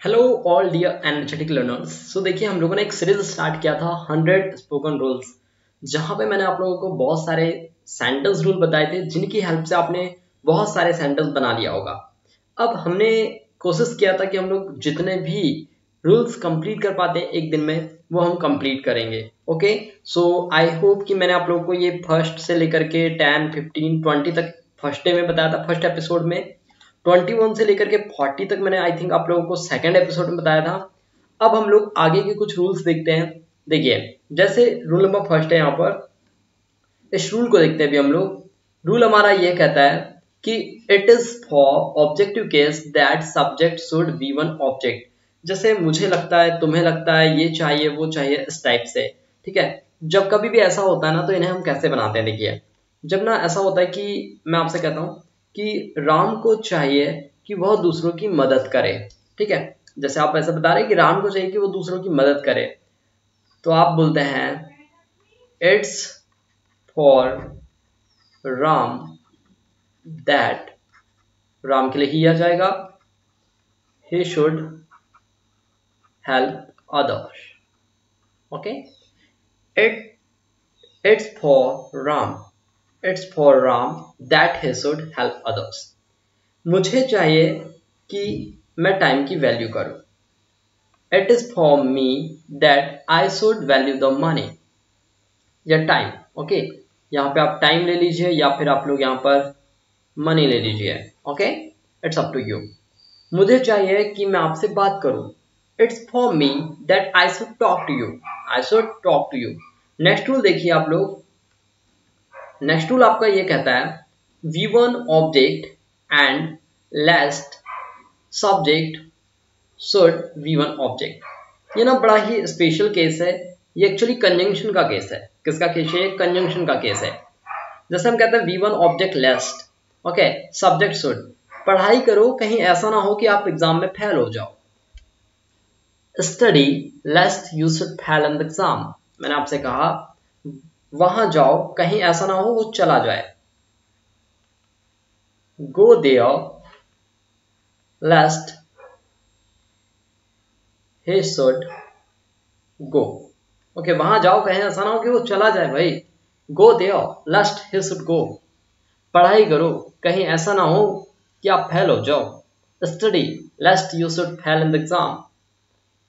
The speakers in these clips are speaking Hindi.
Hello all dear energetic learners. So देखिए, हम लोगों ने एक सीरीज स्टार्ट किया था 100 स्पोकन रूल्स, जहां पे मैंने आप लोगों को बहुत सारे सेंटेंस रूल बताए थे जिनकी हेल्प से आपने बहुत सारे सेंटेंस बना लिया होगा। अब हमने कोशिश किया था कि हम लोग जितने भी रूल्स कंप्लीट कर पाते हैं एक दिन में वो हम कंप्लीट करेंगे। ओके, सो आई होप कि मैंने आप लोगों को ये फर्स्ट से लेकर के 10, 15, 20 तक फर्स्ट डे में बताया था, फर्स्ट एपिसोड में 21 से लेकर के 40 तक मैंने आई थिंक आप लोगों को सेकंड एपिसोड में बताया था। अब हम लोग आगे के कुछ रूल्स देखते हैं। देखिए, जैसे रूल नंबर फर्स्ट है, यहाँ पर इस रूल को देखते हैं अभी हम लोग। रूल हमारा ये कहता है कि it is for objective case that subject should B one object. जैसे मुझे लगता है, तुम्हें लगता है, ये चाहिए, वो चाहिए, इस टाइप से। ठीक है, जब कभी भी ऐसा होता है ना, तो इन्हें हम कैसे बनाते हैं। देखिए, जब ना ऐसा होता है कि मैं आपसे कहता हूँ कि राम को चाहिए कि वह दूसरों की मदद करे। ठीक है, जैसे आप ऐसे बता रहे हैं कि राम को चाहिए कि वो दूसरों की मदद करे, तो आप बोलते हैं it's for Ram that, Ram के लिए ही आ जाएगा, he should help others. Okay, it it's for ram, it's for ram that he should help others. मुझे चाहिए कि मैं टाइम की वैल्यू करूं। It is for me that I should value the money या टाइम। ओके, यहाँ पे आप टाइम ले लीजिए या फिर आप लोग यहाँ पर मनी ले लीजिए। Okay, it's up to you. मुझे चाहिए कि मैं आपसे बात करूं। It's for me that I should talk to you, I should talk to you. Next rule देखिए आप लोग। नेक्स्ट रूल आपका ये कहता है V one object and last subject should V one object. ये ना बड़ा ही स्पेशल केस है। ये एक्चुअली कंजंक्शन का केस है। किसका केस है? कंजंक्शन का केस है। जैसे हम कहते हैं V one object last, okay, subject should. पढ़ाई करो, कहीं ऐसा ना हो कि आप एग्जाम में फेल हो जाओ। Study लेस्ट you should fail in the exam. मैंने आपसे कहा वहां जाओ, कहीं ऐसा ना हो वो चला जाए। Go there lest he should go. Okay, वहां जाओ, कहीं ऐसा ना हो कि वो चला जाए भाई। Go there lest he should go. पढ़ाई करो, कहीं ऐसा ना हो कि आप फेल हो जाओ। Study लेस्ट you should fail in the exam.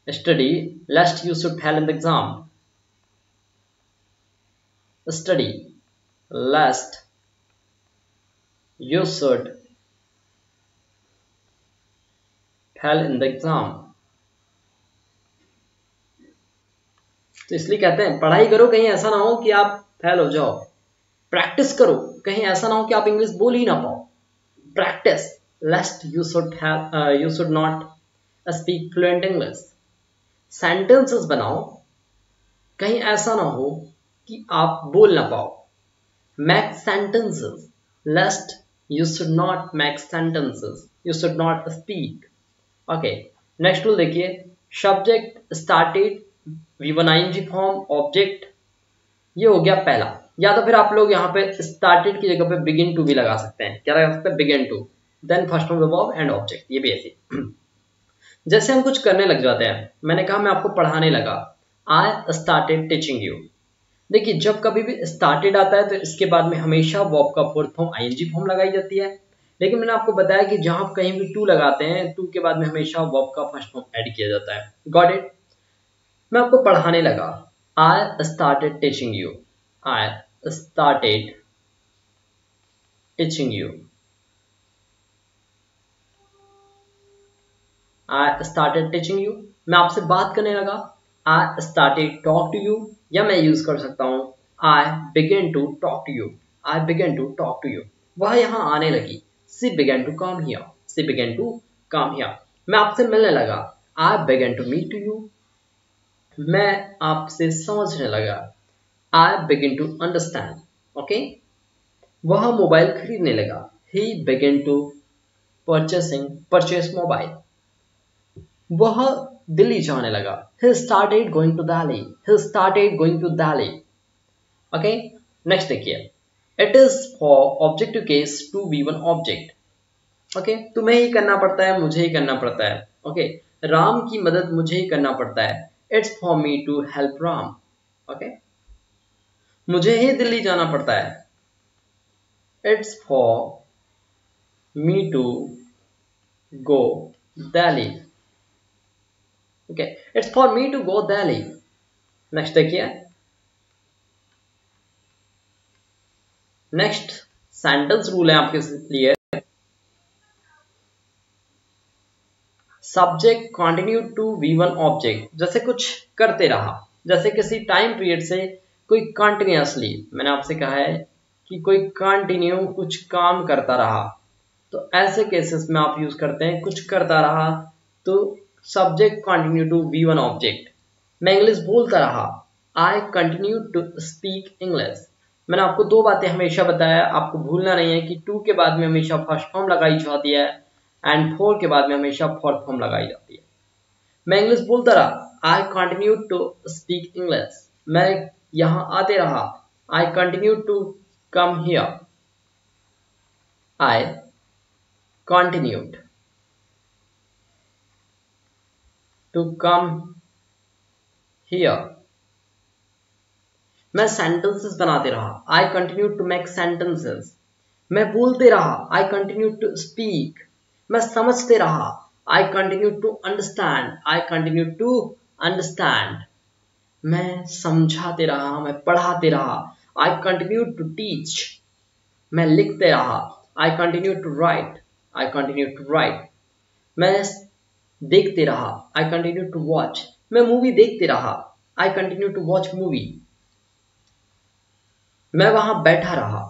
Study lest you should fail in the exam. Study lest you should fail in the exam. तो इसलिए कहते हैं पढ़ाई करो, कहीं ऐसा ना हो कि आप फेल हो जाओ। प्रैक्टिस करो, कहीं ऐसा ना हो कि आप इंग्लिश बोल ही ना पाओ। Practice लेस्ट you should not speak fluent English. Sentences बनाओ, कहीं ऐसा ना हो कि आप बोल ना पाओ। Make sentences lest you should not make sentences, you should not speak. Okay, next rule देखिए। Subject started V1 ing form object, ये हो गया पहला। या तो फिर आप लोग यहाँ पे स्टार्टेड की जगह पे बिगिन टू भी लगा सकते हैं। क्या लगा सकते हैं? Begin to, then first of the verb and object. ये भी ऐसे जैसे हम कुछ करने लग जाते हैं। मैंने कहा मैं आपको पढ़ाने लगा, आई स्टार्टेड टीचिंग यू। देखिए, जब कभी भी स्टार्टेड आता है तो इसके बाद में हमेशा वर्ब का फोर्थ फॉर्म आईएनजी फॉर्म लगाई जाती है। लेकिन मैंने आपको बताया कि जहां आप कहीं भी टू लगाते हैं, टू के बाद में हमेशा वर्ब का फर्स्ट फॉर्म ऐड किया जाता है। Got it? मैं आपको पढ़ाने लगा, I started teaching you, I started teaching you, I started teaching you. मैं आपसे बात करने लगा, I started talk to you. या मैं यूज कर सकता हूं I began to talk to you, I began to talk to you। वह यहाँ आने लगी, she began to come here, she began to come here। मैं आपसे मिलने लगा, I began to meet you। मैं आपसे समझने लगा, I began to understand। Okay, वह मोबाइल खरीदने लगा, he began to purchase mobile. वह दिल्ली जाने लगा, he started going to Delhi, he started going to Delhi। Okay, next देखिए। It is for objective case to be one object. Okay, तुम्हें ही करना पड़ता है, मुझे ही करना पड़ता है। ओके, राम की मदद मुझे ही करना पड़ता है। It's for me to help Ram. Okay, मुझे ही दिल्ली जाना पड़ता है। It's for me to go Delhi. Okay, it's for me to go Delhi. Next देखिए, नेक्स्ट सेंटेंस रूल है आपके लिए। Subject continue to V1 object. जैसे कुछ करते रहा, जैसे किसी टाइम पीरियड से कोई कंटिन्यूअसली, मैंने आपसे कहा है कि कोई कंटिन्यू कुछ काम करता रहा, तो ऐसे केसेस में आप यूज करते हैं कुछ करता रहा, तो subject continue to V1 object. मैं इंग्लिश बोलता रहा, I continue to speak English. मैंने आपको दो बातें हमेशा बताया, आपको भूलना नहीं है कि टू के बाद में हमेशा फर्स्ट फॉर्म लगाई जाती है एंड फोर के बाद में हमेशा फोर्थ फॉर्म लगाई जाती है। मैं इंग्लिश बोलता रहा, I continue to speak English. मैं यहां आते रहा, I continue to come here. I continued to come here. मैं सेंटेंसेस बनाते रहा, I continue to make sentences. मैं बोलते रहा, आई कंटिन्यू टू स्पीक। मैं समझते रहा, I continue to understand. I continue to understand. मैं समझाते रहा, मैं पढ़ाते रहा, आई कंटिन्यू टू टीच। मैं लिखते रहा, I continue to write. I continue to write. मैं देखते रहा, आई कंटिन्यू टू वॉच। मैं मूवी देखते रहा, I continue to watch movie. मैं वहां बैठा रहा,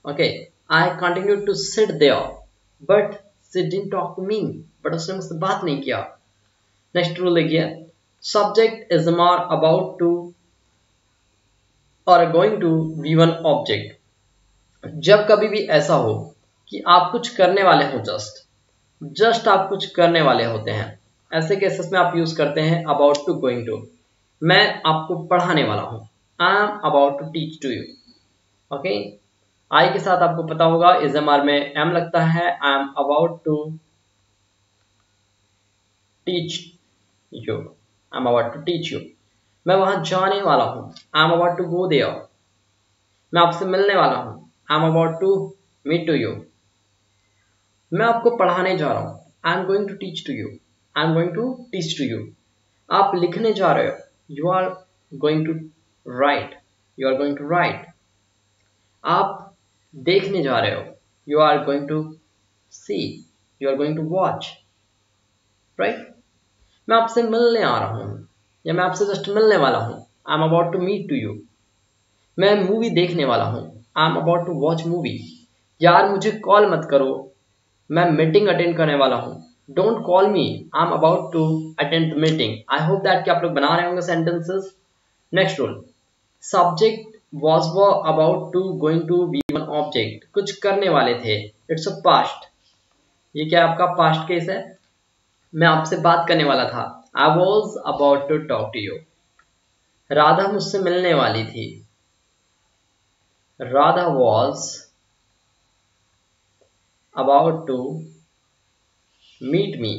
okay, I continue to sit there but she didn't talk to me. But उसने मुझसे बात नहीं किया। नेक्स्ट रूल देखिए, subject is more about to और गोइंग टू V1 ऑब्जेक्ट। जब कभी भी ऐसा हो कि आप कुछ करने वाले हो, जस्ट आप कुछ करने वाले होते हैं, ऐसे केसेस में आप यूज करते हैं अबाउट टू गोइंग टू। मैं आपको पढ़ाने वाला हूं, I am about to teach to you. Okay, I के साथ आपको पता होगा इजमार में एम लगता है, I am about to teach you. I am about to teach you. मैं वहां जाने वाला हूं, I am about to go there. मैं आपसे मिलने वाला हूं, I am about to meet to you. मैं आपको पढ़ाने जा रहा हूं, I am going to teach to you. I am going to teach to you. आप लिखने जा रहे हो, you are going to write. You are going to write. आप देखने जा रहे हो, you are going to see. You are going to watch, right. मैं आपसे मिलने आ रहा हूं या मैं आपसे जस्ट मिलने वाला हूं, I am about to meet to you. मैं मूवी देखने वाला हूं, I am about to watch movie. यार मुझे कॉल मत करो, मैं मीटिंग अटेंड करने वाला हूं। Don't call me, I am about to attend the meeting. I hope that कि आप लोग बना रहे होंगे sentences. Next rule, subject was were about to going to V1 object. कुछ करने वाले थे, इट्स अ पास्ट। ये क्या आपका पास्ट केस है। मैं आपसे बात करने वाला था, I was about to talk to you. Radha मुझसे मिलने वाली थी, Radha was about to meet me.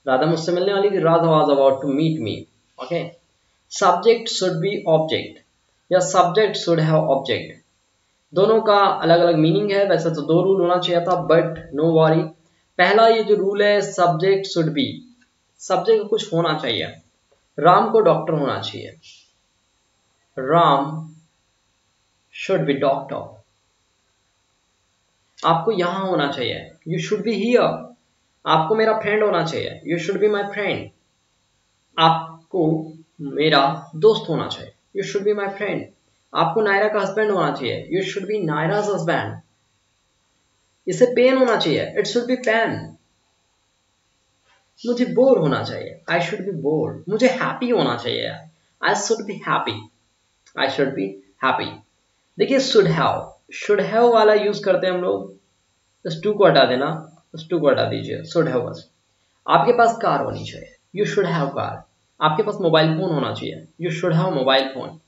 Radha मुझसे मिलने वाली थी, Radha was about to meet me. Okay, subject should be object या सब्जेक्ट शुड हैव ऑब्जेक्ट, दोनों का अलग अलग मीनिंग है। वैसे तो दो रूल होना चाहिए था, बट नो वरी। पहला ये जो रूल है, सब्जेक्ट शुड बी, सब्जेक्ट कुछ होना चाहिए। राम को डॉक्टर होना चाहिए, राम शुड बी डॉक्टर। आपको यहां होना चाहिए, यू शुड बी हियर। आपको मेरा फ्रेंड होना चाहिए, you should be my friend. आपको मेरा दोस्त होना चाहिए, you should be my friend. आपको नायरा का हस्बैंड होना चाहिए, यू शुड बी नायराज हस्बैंड। इसे पेन होना चाहिए, इट शुड बी पेन। मुझे बोर होना चाहिए, आई शुड बी बोर। मुझे हैप्पी होना चाहिए, I should be happy. I should be happy. देखिए शुड हैव वाला यूज करते हैं हम लोग। इस टू को हटा देना, इस टू को हटा दीजिए, शुड हैव बस। आपके पास कार होनी चाहिए, यू शुड हैव कार। आपके पास मोबाइल फोन होना चाहिए, you should have mobile phone.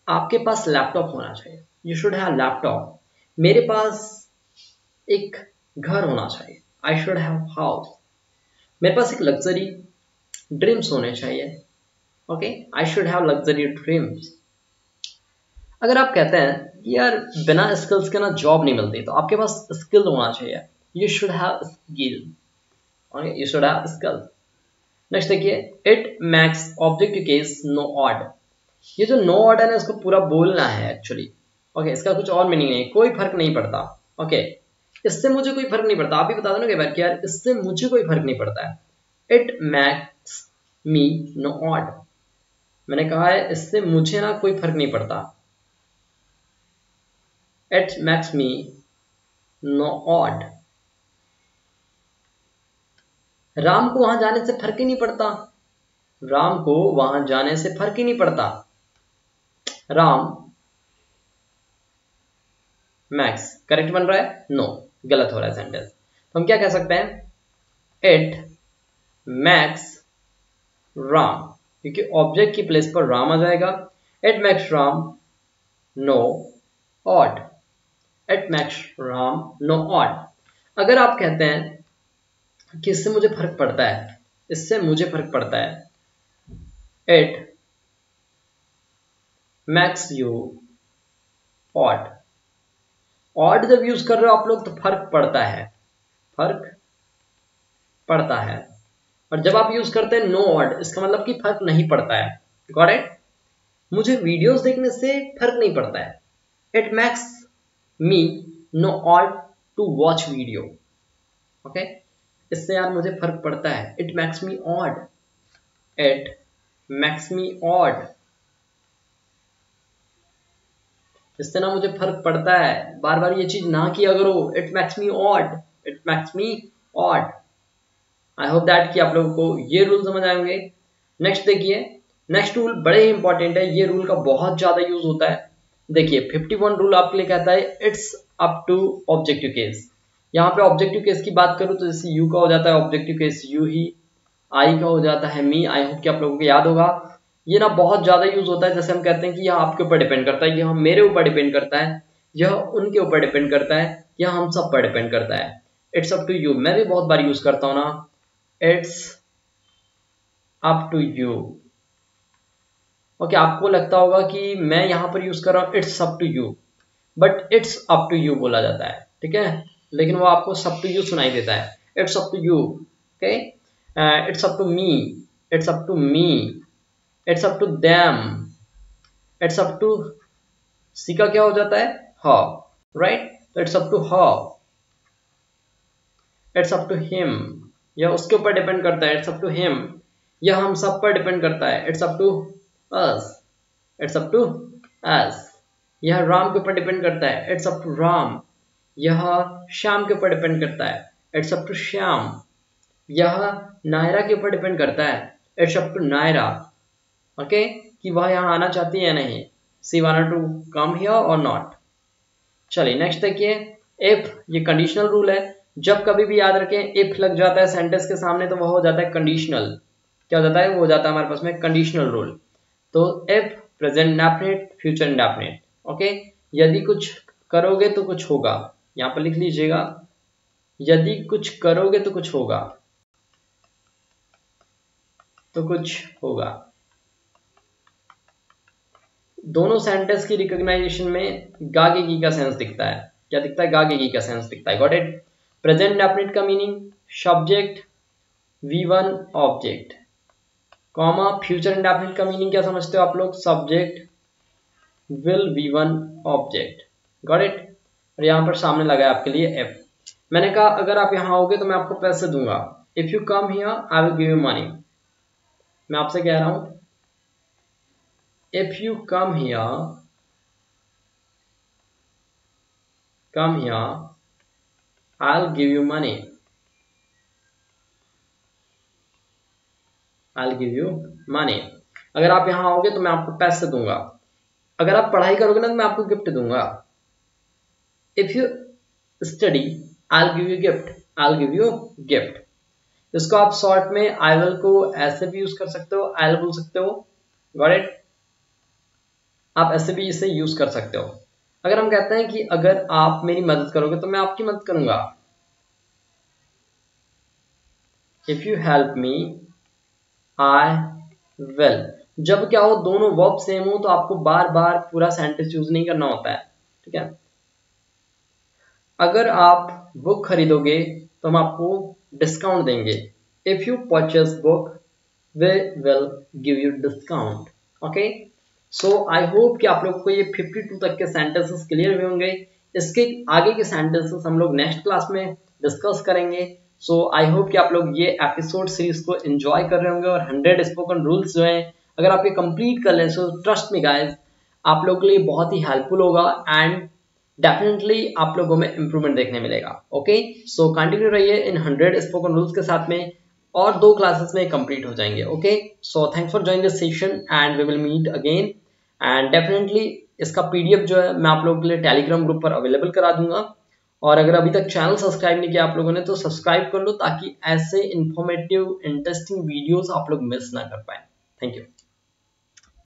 आपके पास लैपटॉप होना चाहिए, यू शुड हैव लैपटॉप। मेरे पास एक घर होना चाहिए, आई शुड हैव हाउस। मेरे पास एक लग्जरी ड्रीम्स होने चाहिए। Okay, I should have luxury dreams. अगर आप कहते हैं कि यार बिना स्किल्स के ना जॉब नहीं मिलती, तो आपके पास स्किल होना चाहिए। You should have skill, okay, you should have skill. Next देखिए, it makes objective case no odd. ये जो नो ऑड है ना, इसको पूरा बोलना है एक्चुअली। ओके, इसका कुछ और मीनिंग नहीं, कोई फर्क नहीं पड़ता। ओके, इससे मुझे कोई फर्क नहीं पड़ता। आप भी बता दो ना कई बार कि यार इससे मुझे कोई फर्क नहीं पड़ता है। It makes me no odd. मैंने कहा है इससे मुझे ना कोई फर्क नहीं पड़ता। It makes me no odd. Ram को वहां जाने से फर्क ही नहीं पड़ता। राम को वहां जाने से फर्क ही नहीं पड़ता। राम मैक्स करेक्ट बन रहा है? नो, गलत हो रहा है सेंटेंस। तो हम क्या कह सकते हैं? इट मैक्स राम, क्योंकि ऑब्जेक्ट की प्लेस पर राम आ जाएगा। It makes Ram no odd. It makes Ram no odd. अगर आप कहते हैं कि इससे मुझे फर्क पड़ता है, इससे मुझे फर्क पड़ता है, it max you odd. Odd जब यूज कर रहे हो आप लोग तो फर्क पड़ता है, फर्क पड़ता है। और जब आप यूज करते हैं नो ऑड, इसका मतलब कि फर्क नहीं पड़ता है। Got it? मुझे वीडियोस देखने से फर्क नहीं पड़ता है। It makes me no odd to watch video. Okay, इससे यार मुझे फर्क पड़ता है। It makes me odd, it makes me odd. इससे ना मुझे फर्क पड़ता है। बार बार ये चीज ना किया करो। It makes me odd, it makes me odd. I hope that कि आप लोगों को ये रूल समझ आएंगे। नेक्स्ट देखिए, नेक्स्ट रूल बड़े ही इंपॉर्टेंट है। ये रूल का बहुत ज्यादा यूज होता है। देखिए 51 रूल आपके लिए कहता है it's up to objective case. यहाँ पे ऑब्जेक्टिव केस की बात करूँ तो जैसे यू का हो जाता है ऑब्जेक्टिव केस यू ही, आई का हो जाता है मी। आई होप कि आप लोगों को याद होगा। ये ना बहुत ज्यादा यूज होता है। जैसे हम कहते हैं कि यह आपके ऊपर डिपेंड करता है, यह मेरे ऊपर डिपेंड करता है, यह उनके ऊपर डिपेंड करता है, यह हम सब पर डिपेंड करता है। इट्स अप टू यू मैं भी बहुत बार यूज करता हूँ ना, it's up to you. Okay, आपको लगता होगा कि मैं यहां पर यूज कर रहा हूं it's up to you, but it's up to you बोला जाता है, ठीक है, लेकिन वो आपको सब टू यू सुनाई देता है। It's up to you, okay. It's up to me, it's up to me, it's up to them, it's up to she का क्या हो जाता है? Her, right? तो it's up to her, it's up to him, यह उसके ऊपर डिपेंड करता है। इट्स अप टू हिम, यह हम सब पर डिपेंड करता है। It's up to us, it's up to us, यह राम के ऊपर डिपेंड करता है। इट्स अप टू राम, यह श्याम के ऊपर डिपेंड करता है। इट्स अप टू श्याम, यह नायरा के ऊपर डिपेंड करता है। It's up to Naira, okay, कि वह यहाँ आना चाहती है या नहीं। She wanted to come here और नॉट। चलिए नेक्स्ट देखिए, इफ, ये कंडीशनल रूल है। जब कभी भी याद रखें इफ लग जाता है सेंटेंस के सामने तो वह हो जाता है कंडीशनल। क्या हो जाता है? वो हो जाता है हमारे पास में कंडीशनल रूल। तो if present indefinite, future indefinite, okay. यदि कुछ करोगे तो कुछ होगा, यहां पर लिख लीजिएगा, यदि कुछ करोगे तो कुछ होगा, तो कुछ होगा। दोनों सेंटेंस की रिकॉग्नाइजेशन में गागे की का सेंस दिखता है। क्या दिखता है? गागे की का सेंस दिखता है। Got it? प्रेजेंट इंडेफिनिट का meaning subject V1 object, comma future indefinite का मीनिंग क्या समझते हो आप लोग? Subject will V1 object. Got it? और यहां पर सामने लगा है आपके लिए एफ। मैंने कहा अगर आप यहां आओगे तो मैं आपको पैसे दूंगा। If you come here I will give you money. मैं आपसे कह रहा हूं if you come here, come here, I'll give you money, I'll give you money। अगर आप यहाँ आओगे तो मैं आपको पैसे दूंगा। अगर आप पढ़ाई करोगे ना तो मैं आपको गिफ्ट दूंगा। If you study, I'll give you gift, I'll give you gift। इसको आप शॉर्ट में I will को ऐसे भी यूज कर सकते हो, I'll बोल सकते हो। Got it? आप ऐसे भी इसे यूज कर सकते हो। अगर हम कहते हैं कि अगर आप मेरी मदद करोगे तो मैं आपकी मदद करूंगा। If you help me I will. जब क्या हो दोनों वर्ब सेम हो तो आपको बार बार पूरा सेंटेंस यूज नहीं करना होता है, ठीक है। अगर आप बुक खरीदोगे तो हम आपको डिस्काउंट देंगे। If you purchase book we will give you discount. Okay, so I hope कि आप लोग को ये 52 तक के सेंटेंसेस क्लियर हुए होंगे। इसके आगे के सेंटेंसेस हम लोग नेक्स्ट क्लास में डिस्कस करेंगे। सो आई होप कि आप लोग ये एपिसोड सीरीज को एंजॉय कर रहे होंगे और 100 स्पोकन रूल्स जो हैं अगर आप ये कंप्लीट कर लें सो ट्रस्ट मी गाइस आप लोगों के लिए बहुत ही हेल्पफुल होगा एंड डेफिनेटली आप लोगों में इंप्रूवमेंट देखने मिलेगा। ओके, सो कंटिन्यू रहिए इन 100 स्पोकन रूल्स के साथ में और 2 क्लासेस में कंप्लीट हो जाएंगे। Okay, so thanks for joining this session and we will meet again and definitely इसका पीडीएफ जो है मैं आप लोगों के लिए टेलीग्राम ग्रुप पर अवेलेबल करा दूंगा। और अगर अभी तक चैनल सब्सक्राइब नहीं किया आप लोगों ने तो सब्सक्राइब कर लो ताकि ऐसे इंफॉर्मेटिव इंटरेस्टिंग वीडियोस आप लोग मिस ना कर पाए। Thank you.